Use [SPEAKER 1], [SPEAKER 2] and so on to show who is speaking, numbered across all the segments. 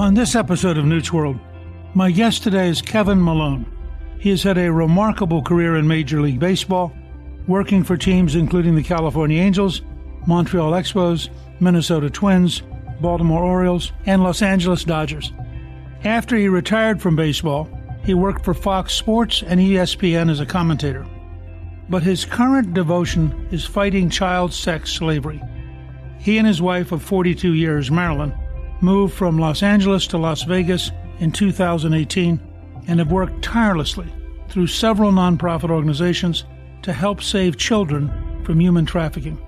[SPEAKER 1] On this episode of Newt's World, my guest today is Kevin Malone. He has had a remarkable career in Major League Baseball, working for teams including the California Angels, Montreal Expos, Minnesota Twins, Baltimore Orioles, and Los Angeles Dodgers. After he retired from baseball, he worked for Fox Sports and ESPN as a commentator. But his current devotion is fighting child sex slavery. He and his wife of 42 years, Marilyn, moved from Los Angeles to Las Vegas in 2018 and have worked tirelessly through several nonprofit organizations to help save children from human trafficking.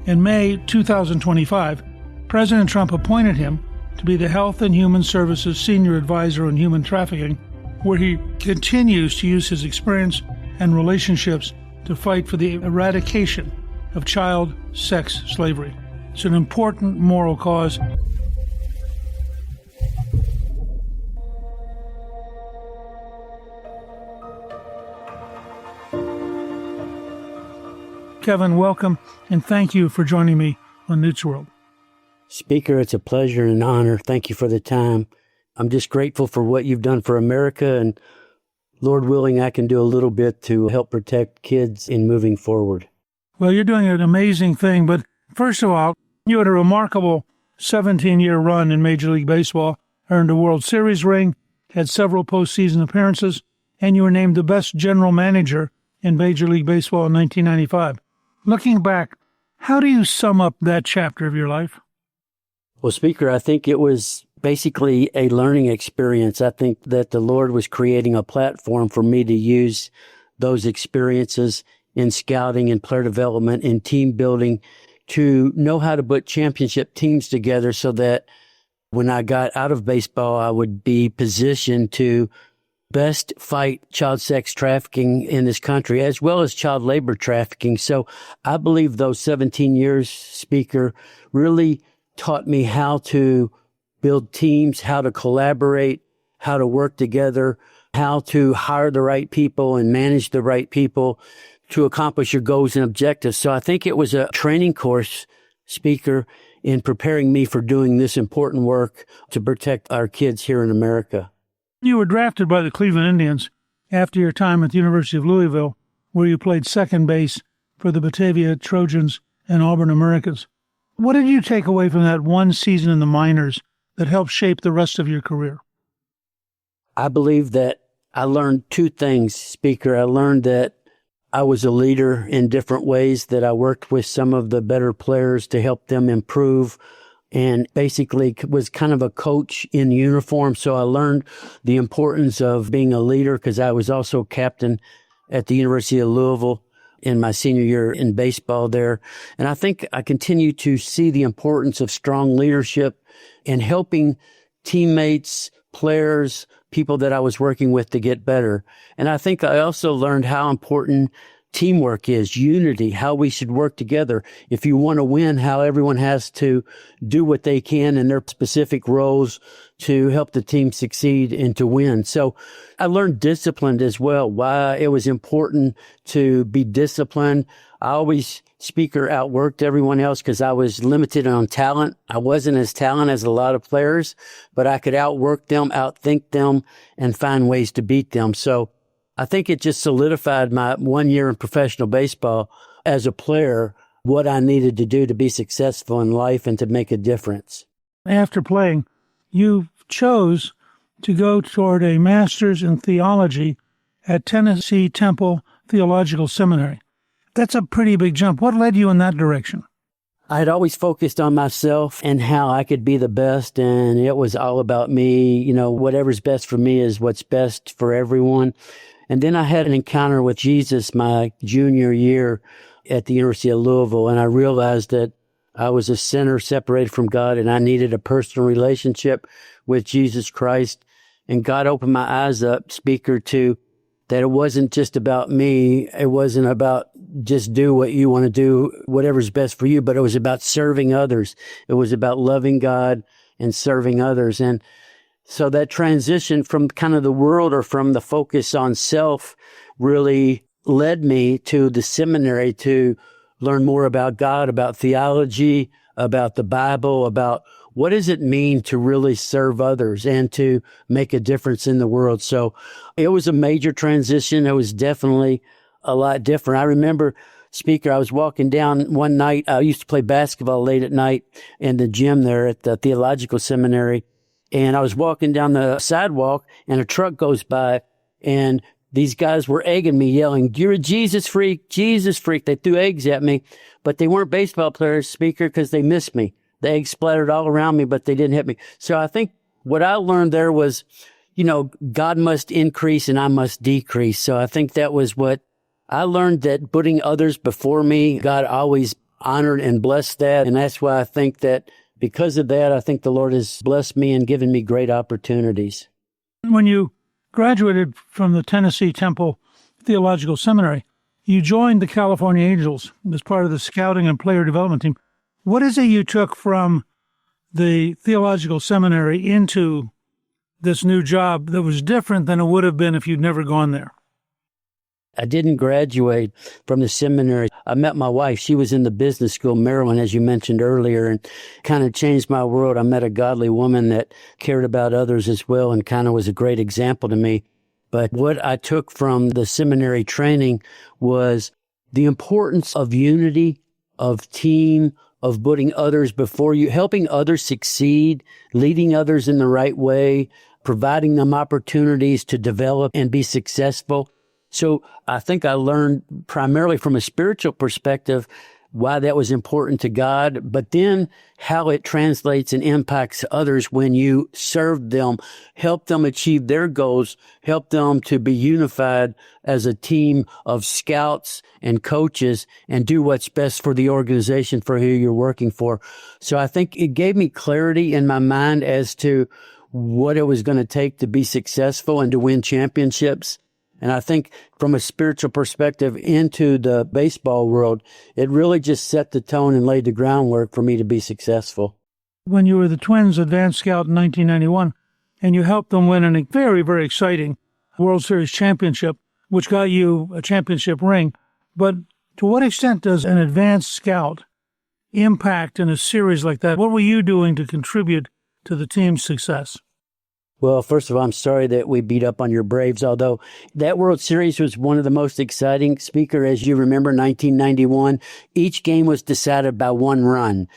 [SPEAKER 1] In May 2025, President Trump appointed him to be the Health and Human Services Senior Advisor on Human Trafficking, where he continues to use his experience and relationships to fight for the eradication of child sex slavery. It's an important moral cause. Kevin, welcome, and thank you for joining me on Newt's World.
[SPEAKER 2] Speaker, it's a pleasure and an honor. Thank you for the time. I'm just grateful for what you've done for America, and Lord willing, I can do a little bit to help protect kids in moving forward.
[SPEAKER 1] Well, you're doing an amazing thing, but first of all, you had a remarkable 17-year run in Major League Baseball, earned a World Series ring, had several postseason appearances, and you were named the best general manager in Major League Baseball in 1995. Looking back, how do you sum up that chapter of your life?
[SPEAKER 2] Well, Speaker, I think it was basically a learning experience. I think that the Lord was creating a platform for me to use those experiences in scouting and player development and team building to know how to put championship teams together so that when I got out of baseball, I would be positioned to best fight child sex trafficking in this country, as well as child labor trafficking. So I believe those 17 years, Speaker, really taught me how to build teams, how to collaborate, how to work together, how to hire the right people and manage the right people to accomplish your goals and objectives. So I think it was a training course, Speaker, in preparing me for doing this important work to protect our kids here in America.
[SPEAKER 1] You were drafted by the Cleveland Indians after your time at the University of Louisville, where you played second base for the Batavia Trojans and Auburn Americans. What did you take away from that one season in the minors that helped shape the rest of your career?
[SPEAKER 2] I believe that I learned two things, Speaker. I learned that I was a leader in different ways, that I worked with some of the better players to help them improve, and basically was kind of a coach in uniform. So I learned the importance of being a leader because I was also captain at the University of Louisville in my senior year in baseball there. And I think I continue to see the importance of strong leadership and helping teammates, players, people that I was working with to get better. And I think I also learned how important teamwork is, unity, how we should work together. If you want to win, how everyone has to do what they can in their specific roles to help the team succeed and to win. So I learned discipline as well, why it was important to be disciplined. I always, Speaker, outworked everyone else because I was limited on talent. I wasn't as talented as a lot of players, but I could outwork them, outthink them, and find ways to beat them. So I think it just solidified my 1 year in professional baseball as a player, what I needed to do to be successful in life and to make a difference.
[SPEAKER 1] After playing, you chose to go toward a master's in theology at Tennessee Temple Theological Seminary. That's a pretty big jump. What led you in that direction?
[SPEAKER 2] I had always focused on myself and how I could be the best, and it was all about me. You know, whatever's best for me is what's best for everyone. And then I had an encounter with Jesus my junior year at the University of Louisville, and I realized that I was a sinner separated from God, and I needed a personal relationship with Jesus Christ. And God opened my eyes up, Speaker, to that it wasn't just about me. It wasn't about just do what you want to do, whatever's best for you, but it was about serving others. It was about loving God and serving others. And so that transition from kind of the world or from the focus on self really led me to the seminary to learn more about God, about theology, about the Bible, about what does it mean to really serve others and to make a difference in the world? So it was a major transition. It was definitely a lot different. I remember, Speaker, I was walking down one night. I used to play basketball late at night in the gym there at the theological seminary. And I was walking down the sidewalk and a truck goes by and these guys were egging me, yelling, "You're a Jesus freak, Jesus freak." They threw eggs at me, but they weren't baseball players, Speaker, because they missed me. The eggs splattered all around me, but they didn't hit me. So I think what I learned there was, God must increase and I must decrease. So I think that was what I learned, that putting others before me, God always honored and blessed that. And that's why I think that because of that, I think the Lord has blessed me and given me great opportunities.
[SPEAKER 1] When you graduated from the Tennessee Temple Theological Seminary, you joined the California Angels as part of the scouting and player development team. What is it you took from the theological seminary into this new job that was different than it would have been if you'd never gone there?
[SPEAKER 2] I didn't graduate from the seminary. I met my wife. She was in the business school, Maryland, as you mentioned earlier, and kind of changed my world. I met a godly woman that cared about others as well and kind of was a great example to me. But what I took from the seminary training was the importance of unity, of team, of putting others before you, helping others succeed, leading others in the right way, providing them opportunities to develop and be successful. So I think I learned primarily from a spiritual perspective why that was important to God, but then how it translates and impacts others when you serve them, help them achieve their goals, help them to be unified as a team of scouts and coaches and do what's best for the organization for who you're working for. So I think it gave me clarity in my mind as to what it was going to take to be successful and to win championships. And I think from a spiritual perspective into the baseball world, it really just set the tone and laid the groundwork for me to be successful.
[SPEAKER 1] When you were the Twins advanced scout in 1991, and you helped them win a very, very exciting World Series championship, which got you a championship ring. But to what extent does an advanced scout impact in a series like that? What were you doing to contribute to the team's success?
[SPEAKER 2] Well, first of all, I'm sorry that we beat up on your Braves, although that World Series was one of the most exciting. Speaker, as you remember, 1991, each game was decided by one run.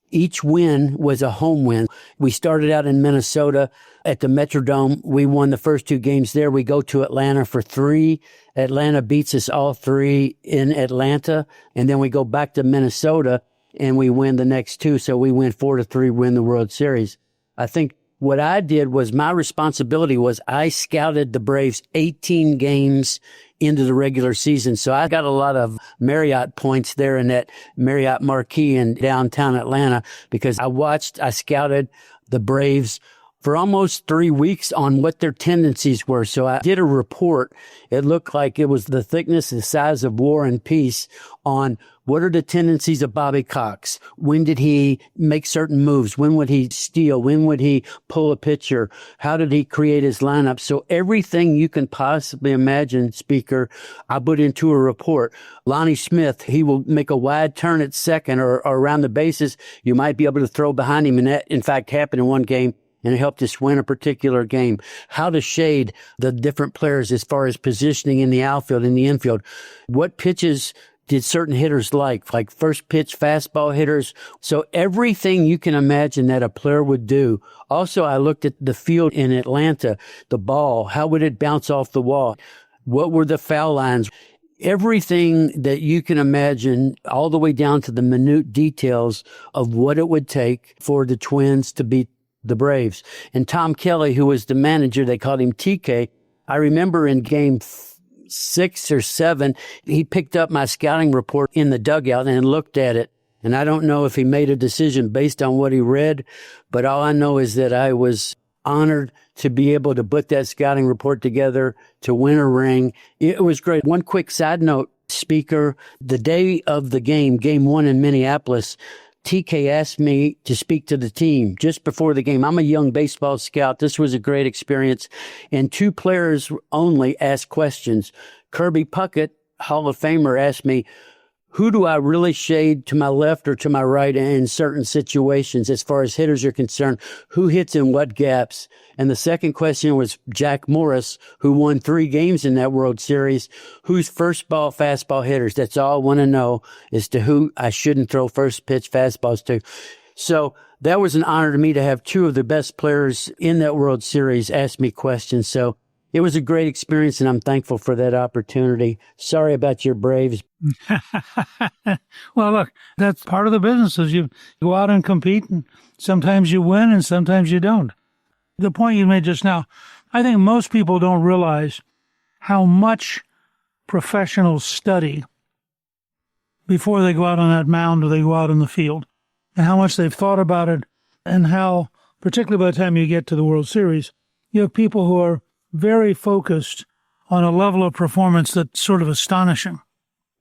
[SPEAKER 2] Each win was a home win. We started out in Minnesota at the Metrodome. We won the first two games there. We go to Atlanta for 3. Atlanta beats us all 3 in Atlanta. And then we go back to Minnesota and we win the next 2. So we win 4-3, win the World Series. I think what I did was my responsibility was I scouted the Braves 18 games into the regular season. So I got a lot of Marriott points there in that Marriott Marquis in downtown Atlanta because I scouted the Braves for almost 3 weeks on what their tendencies were. So I did a report. It looked like it was the thickness, the size of War and Peace on what are the tendencies of Bobby Cox? When did he make certain moves? When would he steal? When would he pull a pitcher? How did he create his lineup? So everything you can possibly imagine, Speaker, I put into a report. Lonnie Smith, he will make a wide turn at second or around the bases. You might be able to throw behind him. And that, in fact, happened in one game. And it helped us win a particular game. How to shade the different players as far as positioning in the outfield and the infield. What pitches did certain hitters like first pitch fastball hitters. So everything you can imagine that a player would do. Also, I looked at the field in Atlanta, the ball. How would it bounce off the wall? What were the foul lines? Everything that you can imagine, all the way down to the minute details of what it would take for the Twins to beat the Braves. And Tom Kelly, who was the manager, they called him TK. I remember in game 6 or 7, he picked up my scouting report in the dugout and looked at it. And I don't know if he made a decision based on what he read, but all I know is that I was honored to be able to put that scouting report together to win a ring. It was great. One quick side note, Speaker, the day of the game, game 1 in Minneapolis, TK asked me to speak to the team just before the game. I'm a young baseball scout. This was a great experience. And 2 players only asked questions. Kirby Puckett, Hall of Famer, asked me, who do I really shade to my left or to my right in certain situations as far as hitters are concerned? Who hits in what gaps? And the second question was Jack Morris, who won 3 games in that World Series. Who's first ball, fastball hitters? That's all I want to know as to who I shouldn't throw first pitch fastballs to. So that was an honor to me to have 2 of the best players in that World Series ask me questions. So it was a great experience, and I'm thankful for that opportunity. Sorry about your Braves.
[SPEAKER 1] Well, look, that's part of the business is you go out and compete, and sometimes you win and sometimes you don't. The point you made just now, I think most people don't realize how much professionals study before they go out on that mound or they go out in the field, and how much they've thought about it, and how, particularly by the time you get to the World Series, you have people who are very focused on a level of performance that's sort of astonishing.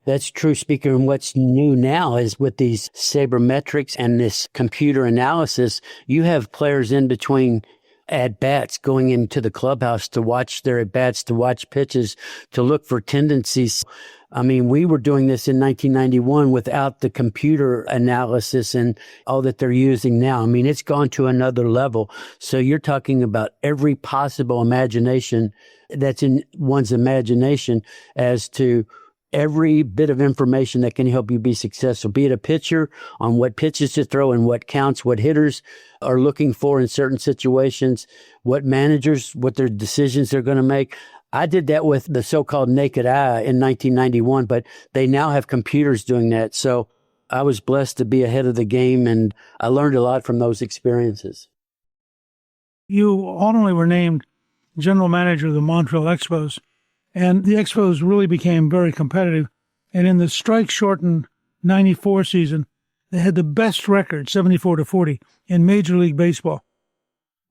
[SPEAKER 2] That's true, Speaker. And what's new now is with these sabermetrics and this computer analysis, you have players in between at-bats going into the clubhouse to watch their at-bats, to watch pitches, to look for tendencies. I mean, we were doing this in 1991 without the computer analysis and all that they're using now. I mean, it's gone to another level. So you're talking about every possible imagination that's in one's imagination as to every bit of information that can help you be successful, be it a pitcher on what pitches to throw and what counts, what hitters are looking for in certain situations, what managers, what their decisions they're going to make. I did that with the so-called naked eye in 1991, but they now have computers doing that. So I was blessed to be ahead of the game, and I learned a lot from those experiences.
[SPEAKER 1] You ultimately were named general manager of the Montreal Expos, and the Expos really became very competitive. And in the strike-shortened 94 season, they had the best record, 74-40, in Major League Baseball.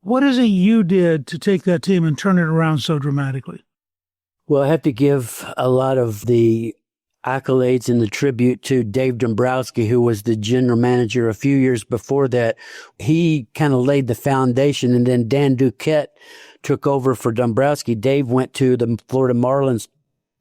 [SPEAKER 1] What is it you did to take that team and turn it around so dramatically?
[SPEAKER 2] Well, I have to give a lot of the accolades and the tribute to Dave Dombrowski, who was the general manager a few years before that. He kind of laid the foundation, and then Dan Duquette took over for Dombrowski. Dave went to the Florida Marlins.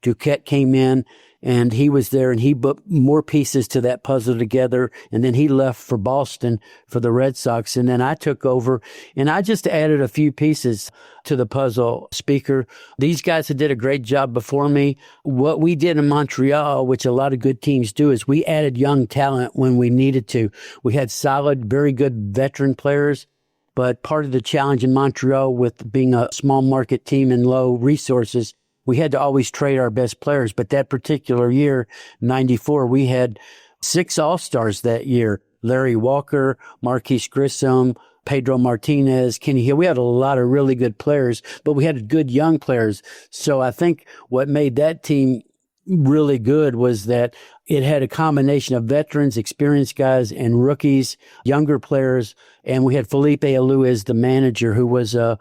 [SPEAKER 2] Duquette came in, and he was there, and he put more pieces to that puzzle together, and then he left for Boston for the Red Sox, and then I took over, and I just added a few pieces to the puzzle, Speaker. These guys had did a great job before me. What we did in Montreal, which a lot of good teams do, is we added young talent when we needed to. We had solid, very good veteran players, but part of the challenge in Montreal with being a small market team and low resources, we had to always trade our best players. But that particular year, 94, we had 6 All-Stars that year. Larry Walker, Marquise Grissom, Pedro Martinez, Kenny Hill. We had a lot of really good players, but we had good young players. So I think what made that team really good was that it had a combination of veterans, experienced guys, and rookies, younger players. And we had Felipe Alou as the manager, who was a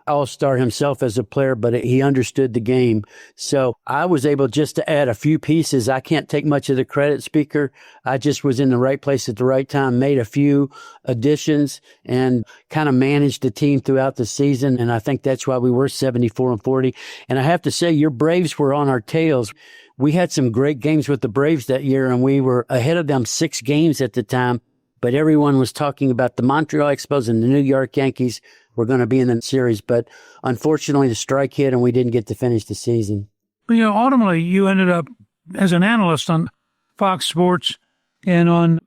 [SPEAKER 2] all-star himself as a player, but he understood the game. So I was able just to add a few pieces. I can't take much of the credit, Speaker. I just was in the right place at the right time, made a few additions, and kind of managed the team throughout the season. And I think that's why we were 74-40. And I have to say, your Braves were on our tails. We had some great games with the Braves that year, and we were ahead of them 6 games at the time. But everyone was talking about the Montreal Expos and the New York Yankees were going to be in the series. But unfortunately, the strike hit, and we didn't get to finish the season.
[SPEAKER 1] But, ultimately, you ended up as an analyst on Fox Sports and on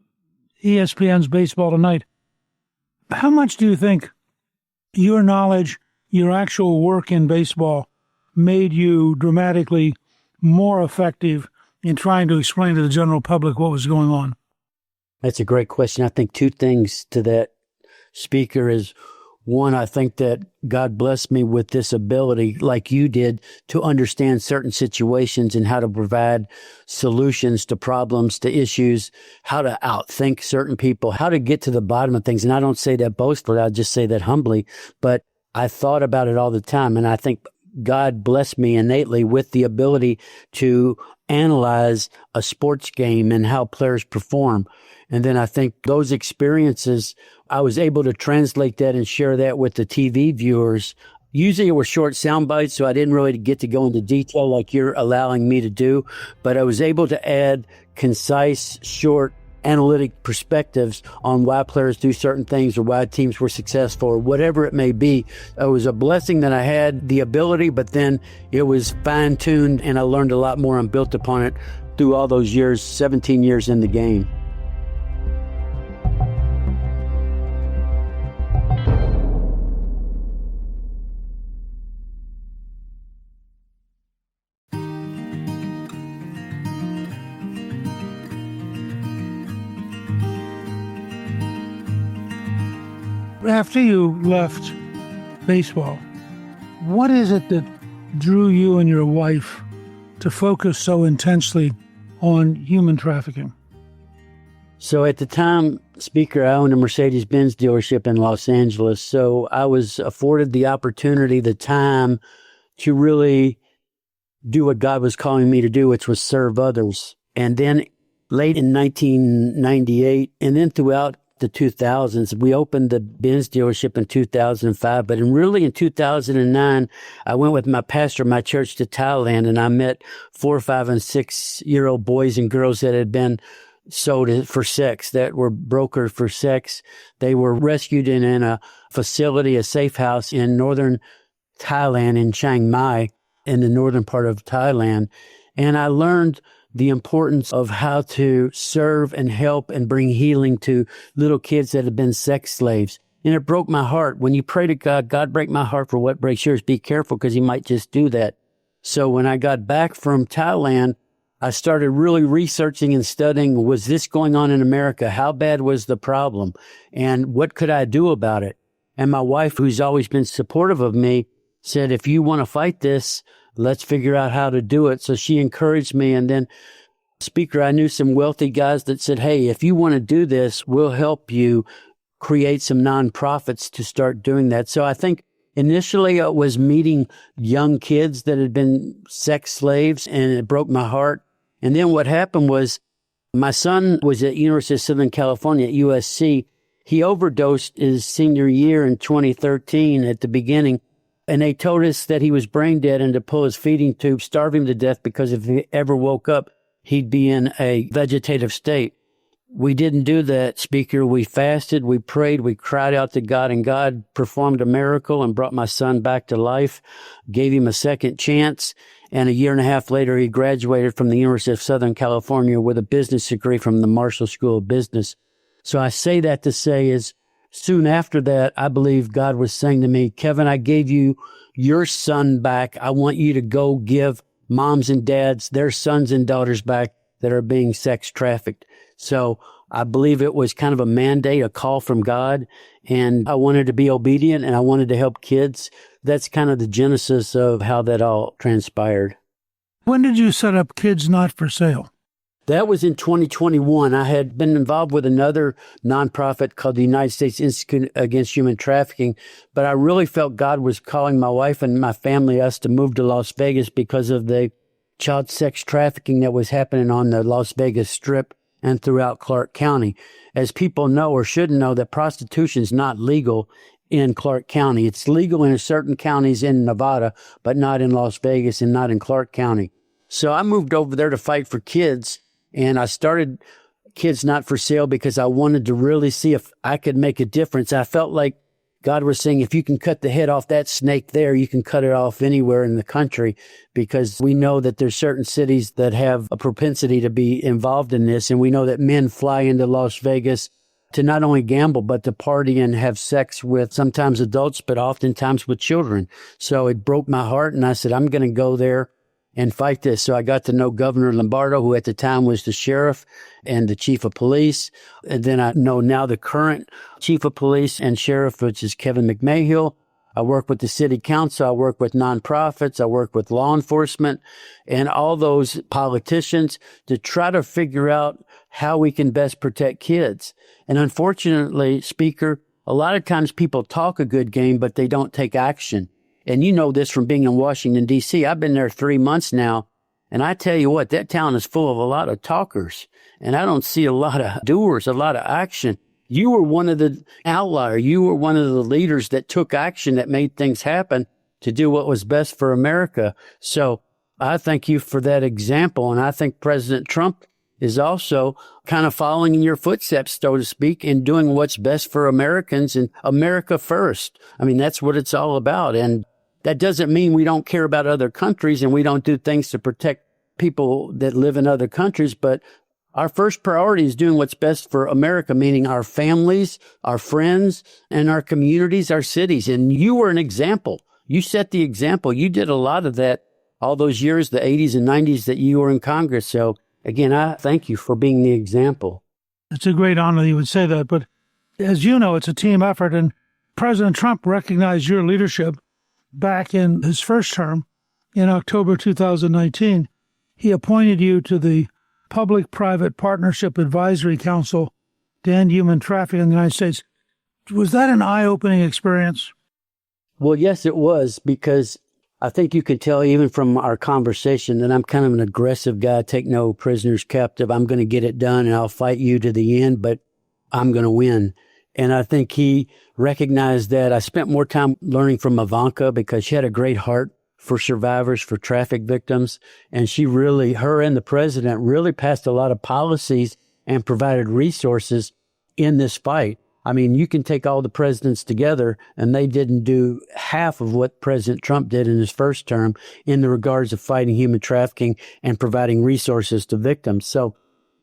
[SPEAKER 1] ESPN's Baseball Tonight. How much do you think your knowledge, your actual work in baseball, made you dramatically more effective in trying to explain to the general public what was going on?
[SPEAKER 2] That's a great question. I think 2 things to that, Speaker, is one, I think that God blessed me with this ability, like you did, to understand certain situations and how to provide solutions to problems, to issues, how to outthink certain people, how to get to the bottom of things. And I don't say that boastfully, I just say that humbly, but I thought about it all the time. And I think God blessed me innately with the ability to analyze a sports game and how players perform. And then I think those experiences, I was able to translate that and share that with the TV viewers Usually it was short sound bites, so I didn't really get to go into detail like you're allowing me to do, but I was able to add concise, short, analytic perspectives on why players do certain things or why teams were successful or whatever it may be. It was a blessing that I had the ability, but then it was fine-tuned and I learned a lot more and built upon it through all those years, 17 years in the game.
[SPEAKER 1] After you left baseball, what is it that drew you and your wife to focus so intensely on human trafficking?
[SPEAKER 2] So at the time, Speaker, I owned a Mercedes-Benz dealership in Los Angeles. So I was afforded the opportunity, the time to really do what God was calling me to do, which was serve others. And then late in 1998, and then throughout the 2000s, we opened the Benz dealership in 2005, but in 2009, I went with my pastor of my church to Thailand, and I met 4, 5, and 6-year-old boys and girls that had been sold for sex, that were brokered for sex. They were rescued in a facility, a safe house in northern Thailand, in Chiang Mai, in the northern part of Thailand. And I learned the importance of how to serve and help and bring healing to little kids that have been sex slaves. And it broke my heart. When you pray to God, God, break my heart for what breaks yours. Be careful because he might just do that. So when I got back from Thailand, I started really researching and studying, was this going on in America? How bad was the problem? And what could I do about it? And my wife, who's always been supportive of me, said, if you want to fight this, let's figure out how to do it. So she encouraged me. And then, Speaker, I knew some wealthy guys that said, hey, if you want to do this, we'll help you create some nonprofits to start doing that. So I think initially it was meeting young kids that had been sex slaves, and it broke my heart. And then what happened was my son was at University of Southern California at USC. He overdosed his senior year in 2013 at the beginning. And they told us that he was brain dead and to pull his feeding tube, starve him to death, because if he ever woke up, he'd be in a vegetative state. We didn't do that, Speaker. We fasted, we prayed, we cried out to God, and God performed a miracle and brought my son back to life, gave him a second chance. And a year and a half later, he graduated from the University of Southern California with a business degree from the Marshall School of Business. So I say that to say is, soon after that, I believe God was saying to me, Kevin, I gave you your son back. I want you to go give moms and dads their sons and daughters back that are being sex trafficked. So I believe it was kind of a mandate, a call from God, and I wanted to be obedient and I wanted to help kids. That's kind of the genesis of how that all transpired.
[SPEAKER 1] When did you set up Kids Not for Sale?
[SPEAKER 2] That was in 2021. I had been involved with another nonprofit called the United States Institute Against Human Trafficking, but I really felt God was calling my wife and my family, us, to move to Las Vegas because of the child sex trafficking that was happening on the Las Vegas Strip and throughout Clark County. As people know or should know, that prostitution is not legal in Clark County. It's legal in certain counties in Nevada, but not in Las Vegas and not in Clark County. So I moved over there to fight for kids. And I started Kids Not for Sale because I wanted to really see if I could make a difference. I felt like God was saying, if you can cut the head off that snake there, you can cut it off anywhere in the country, because we know that there's certain cities that have a propensity to be involved in this. And we know that men fly into Las Vegas to not only gamble, but to party and have sex with sometimes adults, but oftentimes with children. So it broke my heart. And I said, I'm going to go there and fight this. So I got to know Governor Lombardo, who at the time was the sheriff and the chief of police. And then I know now the current chief of police and sheriff, which is Kevin McMahill. I work with the city council. I work with nonprofits. I work with law enforcement and all those politicians to try to figure out how we can best protect kids. And unfortunately, Speaker, a lot of times people talk a good game, but they don't take action. And you know this from being in Washington, D.C. I've been there 3 months now. And I tell you what, that town is full of a lot of talkers. And I don't see a lot of doers, a lot of action. You were one of the outliers. You were one of the leaders that took action, that made things happen. to do what was best for America. So I thank you for that example. And I think President Trump is also kind of following in your footsteps, so to speak, and doing what's best for Americans and America first. I mean, that's what it's all about. And that doesn't mean we don't care about other countries and we don't do things to protect people that live in other countries. But our first priority is doing what's best for America, meaning our families, our friends, and our communities, our cities. And you were an example. You set the example. You did a lot of that all those years, the 80s and 90s that you were in Congress. So again, I thank you for being the example.
[SPEAKER 1] It's a great honor that you would say that. But as you know, it's a team effort. And President Trump recognized your leadership back in his first term in October 2019. He appointed you to the Public-Private Partnership Advisory Council to End Human Trafficking in the United States. Was that an eye-opening experience?
[SPEAKER 2] Well, yes, it was, because I think you could tell even from our conversation that I'm kind of an aggressive guy, take no prisoners captive. I'm going to get it done and I'll fight you to the end, but I'm going to win. And I think he recognized that. I spent more time learning from Ivanka because she had a great heart for survivors, for traffic victims. And she really, her and the president really passed a lot of policies and provided resources in this fight. I mean, you can take all the presidents together and they didn't do half of what President Trump did in his first term in the regards of fighting human trafficking and providing resources to victims. So,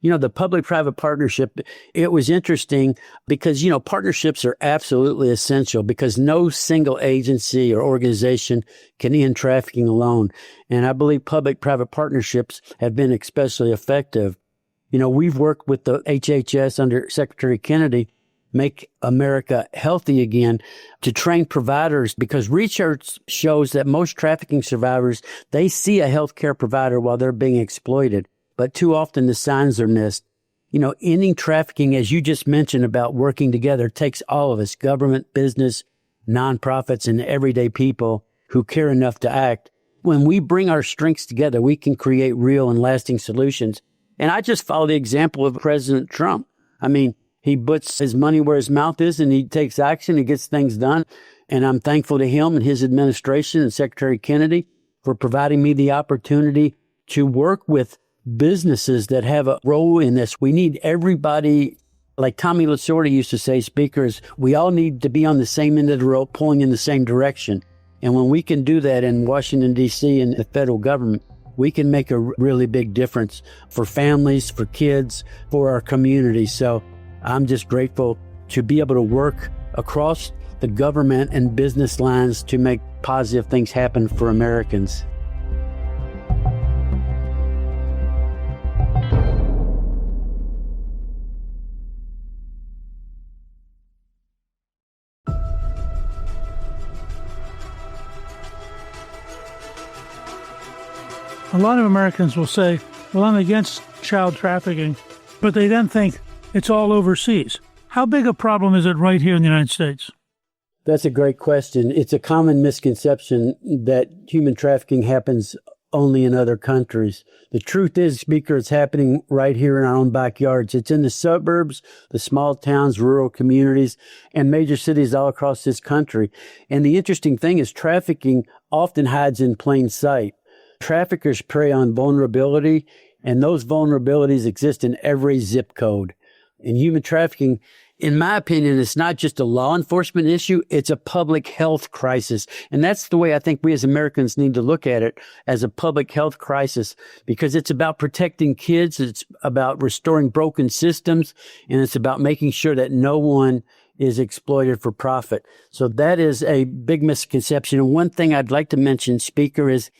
[SPEAKER 2] the public-private partnership, it was interesting because, partnerships are absolutely essential because no single agency or organization can end trafficking alone. And I believe public-private partnerships have been especially effective. We've worked with the HHS under Secretary Kennedy, Make America Healthy Again, to train providers because research shows that most trafficking survivors, they see a healthcare provider while they're being exploited. But too often the signs are missed. Ending trafficking, as you just mentioned about working together, takes all of us, government, business, nonprofits, and everyday people who care enough to act. When we bring our strengths together, we can create real and lasting solutions. And I just follow the example of President Trump. I mean, he puts his money where his mouth is and he takes action and gets things done. And I'm thankful to him and his administration and Secretary Kennedy for providing me the opportunity to work with businesses that have a role in this. We need everybody, like Tommy Lasorda used to say, speakers, we all need to be on the same end of the rope, pulling in the same direction. And when we can do that in Washington, D.C. and the federal government, we can make a really big difference for families, for kids, for our community. So I'm just grateful to be able to work across the government and business lines to make positive things happen for Americans.
[SPEAKER 1] A lot of Americans will say, well, I'm against child trafficking, but they then think it's all overseas. How big a problem is it right here in the United States?
[SPEAKER 2] That's a great question. It's a common misconception that human trafficking happens only in other countries. The truth is, Speaker, it's happening right here in our own backyards. It's in the suburbs, the small towns, rural communities, and major cities all across this country. And the interesting thing is trafficking often hides in plain sight. Traffickers prey on vulnerability, and those vulnerabilities exist in every zip code. And human trafficking, in my opinion, it's not just a law enforcement issue, it's a public health crisis. And that's the way I think we as Americans need to look at it, as a public health crisis, because it's about protecting kids, it's about restoring broken systems, and it's about making sure that no one is exploited for profit. So that is a big misconception. And one thing I'd like to mention, Speaker, is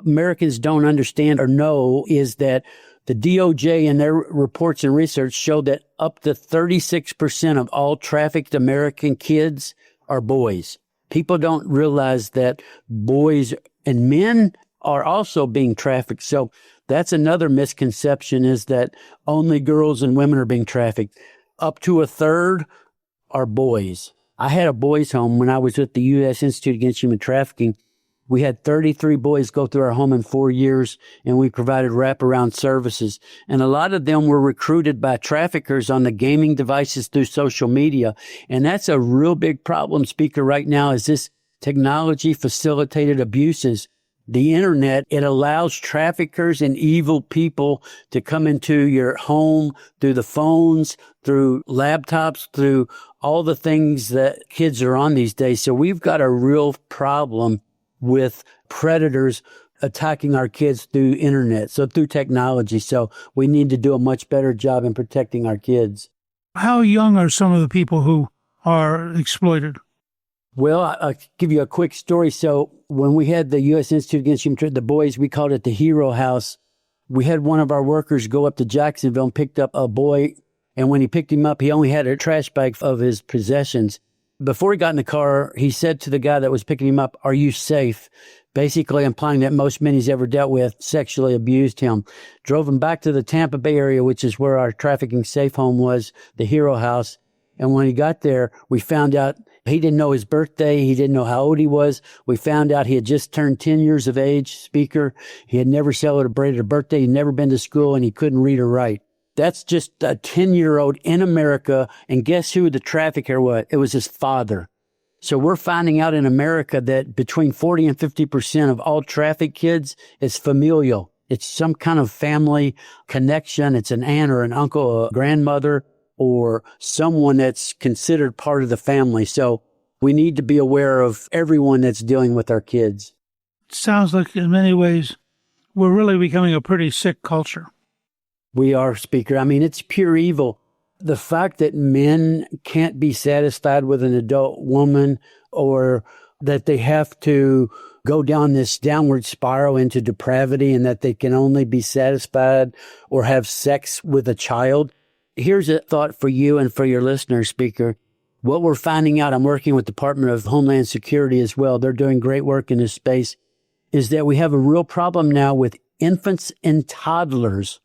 [SPEAKER 2] Americans don't understand or know is that the DOJ in their reports and research show that up to 36% of all trafficked American kids are boys. People don't realize that boys and men are also being trafficked. So that's another misconception, is that only girls and women are being trafficked. Up to a third are boys. I had a boys' home when I was with the U.S. Institute Against Human Trafficking. We had 33 boys go through our home in 4 years, and we provided wraparound services. And a lot of them were recruited by traffickers on the gaming devices through social media. And that's a real big problem, Speaker, right now, is this technology facilitated abuses. The internet, it allows traffickers and evil people to come into your home through the phones, through laptops, through all the things that kids are on these days. So we've got a real problem with predators attacking our kids through internet, so through technology. So we need to do a much better job in protecting our kids.
[SPEAKER 1] How young are some of the people who are exploited?
[SPEAKER 2] Well, I'll give you a quick story. So when we had the U.S. Institute Against Human Trafficking, the boys, we called it the Hero House. We had one of our workers go up to Jacksonville and picked up a boy. And when he picked him up, he only had a trash bag of his possessions. Before he got in the car, he said to the guy that was picking him up, "Are you safe?" Basically implying that most men he's ever dealt with sexually abused him. Drove him back to the Tampa Bay area, which is where our trafficking safe home was, the Hero House. And when he got there, we found out he didn't know his birthday. He didn't know how old he was. We found out he had just turned 10 years of age, speaker. He had never celebrated a birthday. He'd never been to school, and he couldn't read or write. That's just a 10-year-old in America. And guess who the trafficker was? It was his father. So we're finding out in America that between 40 and 50% of all trafficked kids is familial. It's some kind of family connection. It's an aunt or an uncle, a grandmother, or someone that's considered part of the family. So we need to be aware of everyone that's dealing with our kids.
[SPEAKER 1] It sounds like in many ways we're really becoming a pretty sick culture.
[SPEAKER 2] We are, speaker. I mean, it's pure evil. The fact that men can't be satisfied with an adult woman, or that they have to go down this downward spiral into depravity, and that they can only be satisfied or have sex with a child. Here's a thought for you and for your listeners, speaker. What we're finding out, I'm working with the Department of Homeland Security as well. They're doing great work in this space, is that we have a real problem now with infants and toddlers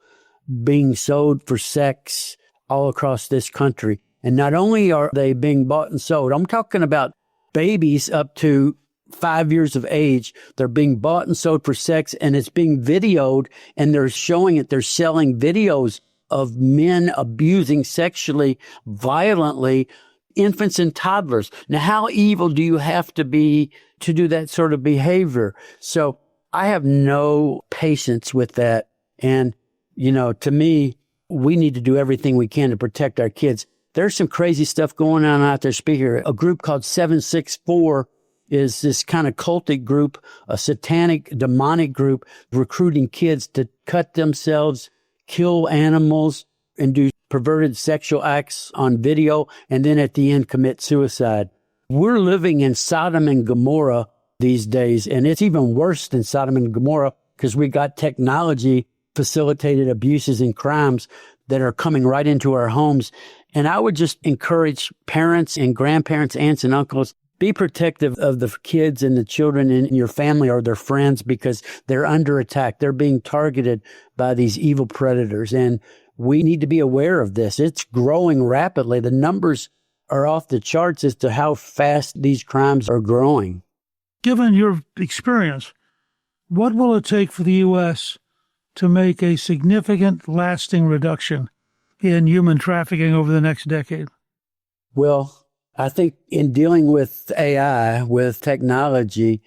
[SPEAKER 2] being sold for sex all across this country. And not only are they being bought and sold, I'm talking about babies up to 5 years of age. They're being bought and sold for sex, and it's being videoed, and they're showing it. They're selling videos of men abusing sexually, violently, infants and toddlers. Now, how evil do you have to be to do that sort of behavior? So I have no patience with that. And, to me, we need to do everything we can to protect our kids. There's some crazy stuff going on out there, speaker. A group called 764 is this kind of cultic group, a satanic, demonic group recruiting kids to cut themselves, kill animals, and do perverted sexual acts on video, and then at the end commit suicide. We're living in Sodom and Gomorrah these days, and it's even worse than Sodom and Gomorrah because we got technology facilitated abuses and crimes that are coming right into our homes. And I would just encourage parents and grandparents, aunts and uncles, be protective of the kids and the children in your family or their friends, because they're under attack. They're being targeted by these evil predators. And we need to be aware of this. It's growing rapidly. The numbers are off the charts as to how fast these crimes are growing.
[SPEAKER 1] Given your experience, what will it take for the U.S. to make a significant, lasting reduction in human trafficking over the next decade?
[SPEAKER 2] Well, I think in dealing with AI, with technology,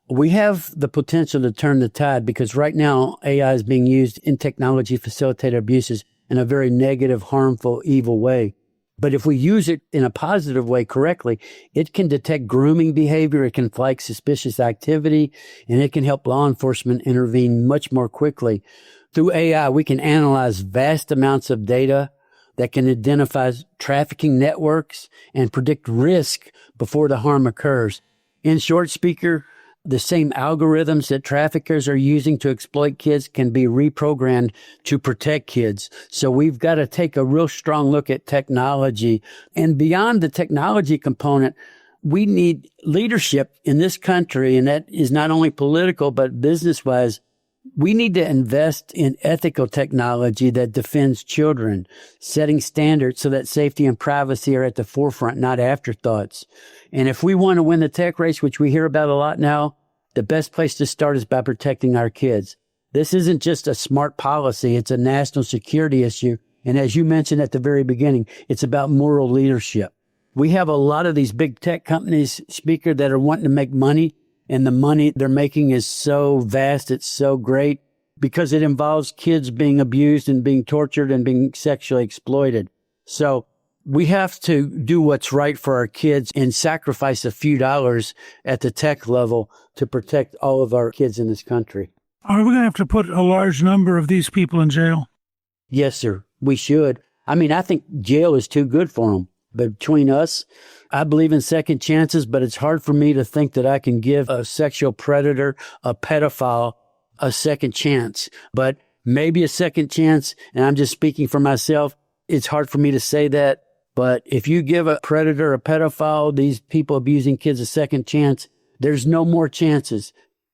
[SPEAKER 2] we have the potential to turn the tide, because right now AI is being used in technology facilitated abuses in a very negative, harmful, evil way. But if we use it in a positive way correctly, it can detect grooming behavior, it can flag suspicious activity, and it can help law enforcement intervene much more quickly. Through AI, we can analyze vast amounts of data that can identify trafficking networks and predict risk before the harm occurs. In short, speaker, the same algorithms that traffickers are using to exploit kids can be reprogrammed to protect kids. So we've got to take a real strong look at technology. And beyond the technology component, we need leadership in this country, and that is not only political, but business-wise. We need to invest in ethical technology that defends children, setting standards so that safety and privacy are at the forefront, not afterthoughts. And if we want to win the tech race, which we hear about a lot now, the best place to start is by protecting our kids. This isn't just a smart policy. It's a national security issue. And as you mentioned at the very beginning, it's about moral leadership. We have a lot of these big tech companies, Speaker, that are wanting to make money, and the money they're making is so vast, it's so great, because it involves kids being abused and being tortured and being sexually exploited. So we have to do what's right for our kids and sacrifice a few dollars at the tech level to protect all of our kids in this country.
[SPEAKER 1] Are we going to have to put a large number of these people in jail?
[SPEAKER 2] Yes, sir. We should. I mean, I think jail is too good for them. Between us, I believe in second chances, but it's hard for me to think that I can give a sexual predator, a pedophile, a second chance. But maybe a second chance, and I'm just speaking for myself, it's hard for me to say that. But if you give a predator, a pedophile, these people abusing kids a second chance, there's no more chances.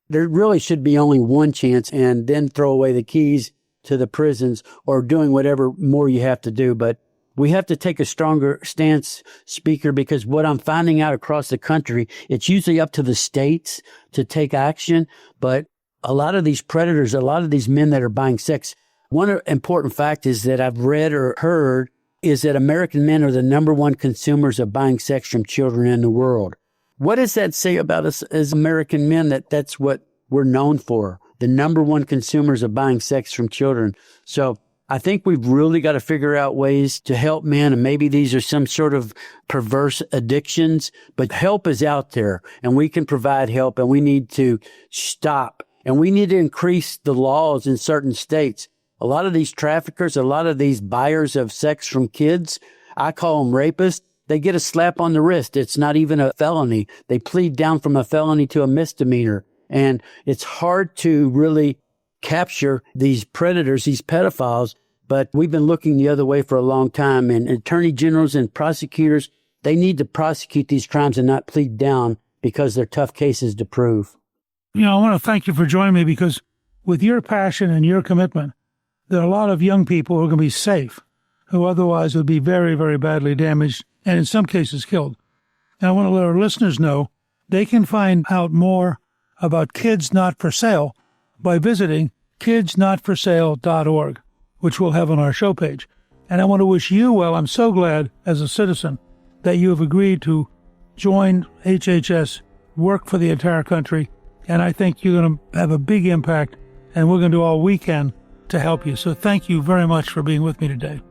[SPEAKER 2] There really should be only one chance, and then throw away the keys to the prisons or doing whatever more you have to do. But we have to take a stronger stance, Speaker, because what I'm finding out across the country, it's usually up to the states to take action. But a lot of these predators, a lot of these men that are buying sex, one important fact is that I've read or heard is that American men are the number one consumers of buying sex from children in the world. What does that say about us as American men, that that's what we're known for, the number one consumers of buying sex from children? So I think we've really got to figure out ways to help men, and maybe these are some sort of perverse addictions, but help is out there, and we can provide help, and we need to stop, and we need to increase the laws in certain states. A lot of these traffickers, a lot of these buyers of sex from kids, I call them rapists, they get a slap on the wrist. It's not even a felony. They plead down from a felony to a misdemeanor, and it's hard to really capture these predators, these pedophiles, but we've been looking the other way for a long time, and attorney generals and prosecutors, they need to prosecute these crimes and not plead down because they're tough cases to prove.
[SPEAKER 1] You know, I want to thank you for joining me, because with your passion and your commitment, there are a lot of young people who are going to be safe, who otherwise would be very, very badly damaged and in some cases killed. And I want to let our listeners know they can find out more about Kids Not For Sale by visiting kidsnotforsale.org, which we'll have on our show page. And I want to wish you well. I'm so glad as a citizen that you have agreed to join HHS, work for the entire country, and I think you're going to have a big impact, and we're going to do all we can to help you. So thank you very much for being with me today.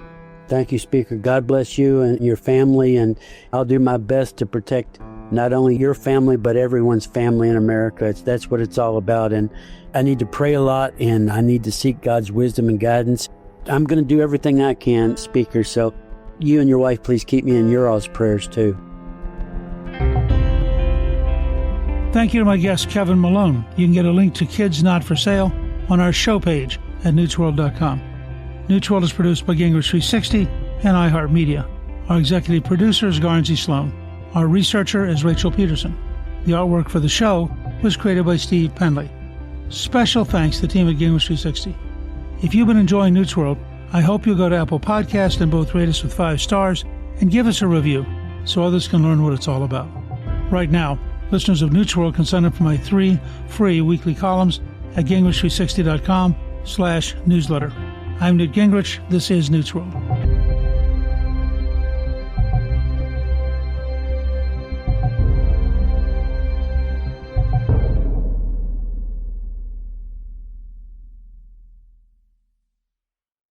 [SPEAKER 2] Thank you, Speaker. God bless you and your family, and I'll do my best to protect not only your family, but everyone's family in America. That's what it's all about, and I need to pray a lot, and I need to seek God's wisdom and guidance. I'm going to do everything I can, Speaker, so you and your wife, please keep me in your all's prayers, too.
[SPEAKER 1] Thank you to my guest, Kevin Malone. You can get a link to Kids Not For Sale on our show page at newsworld.com. Newt's World is produced by Gingrich 360 and iHeartMedia. Our executive producer is Garnsey Sloan. Our researcher is Rachel Peterson. The artwork for the show was created by Steve Penley. Special thanks to the team at Gingrich 360. If you've been enjoying Newt's World, I hope you'll go to Apple Podcasts and both rate us with 5 stars and give us a review so others can learn what it's all about. Right now, listeners of Newt's World can sign up for my 3 free weekly columns at gingrich360.com/newsletter. I'm Newt Gingrich. This is Newt's World.